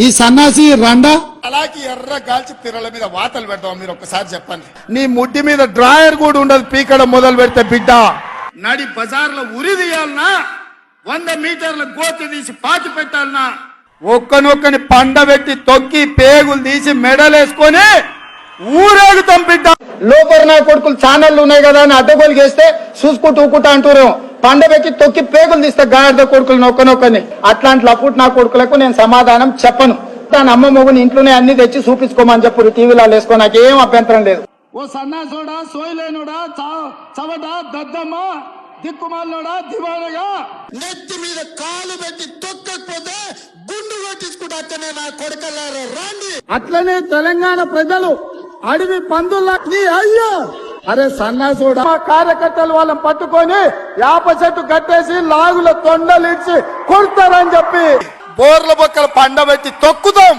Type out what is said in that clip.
ఈ సన్నాసి రండా అలాగే ఎర్ర గాల్చి తిరల మీద వాతలు పెడతాం. మీరు ఒక్కసారి చెప్పండి. నీ ముడ్డి మీద డ్రాయర్ కూడా ఉండదు. పీకడం మొదలు పెడితే బిడ్డ నడి బజార్లో ఉరి తీయాలనా, 100 మీటర్ల గోతి తీసి పాతి పెట్టాలనా, ఒక్కనొక్కని పండబెట్టి తొక్కి పేగులు తీసి మెడలేసుకొని ఊరేగుతాం బిడ్డ. లోపల నా కొడుకులు ఛానళ్లు ఉన్నాయి కదా అని అడ్డగోలు చేస్తే చూసుకుంటూ ఊకుంటా అంటారు. పండబెట్టి తొక్కి పేగులు తీస్తే గాడిద కొడుకులు నొక్కనొక్కని. అట్లాంటి లపుట్ నా కొడుకులకు నేను సమాధానం చెప్పను. దాని అమ్మ మొగుని ఇంట్లోనే అన్ని తెచ్చి చూపించుకోమని చెప్పు. టీవీలో వేసుకో, నాకేం అభ్యంతరం లేదు. ఓ సన్నాసోడా, సోయలేనుడా, చవట దద్దమ్మ, దిక్కుమాలనోడా, దివానగా నెత్తి మీద కాలు పెట్టి తొక్కకపోతే గుండు కొట్టించుకుంటే నా కొడుకల్లారా రండి. అట్లనే తెలంగాణ ప్రజలు అడవి పందుల్లా అయ్యో అరే సన్నాసుడా, కార్యకర్తలు వాళ్ళని పట్టుకొని యాప చెట్టు కట్టేసి లాగుల తొండలిడ్చి కొడతారని చెప్పి బోర్ల బొక్కలు పండబెట్టి తొక్కుతాం.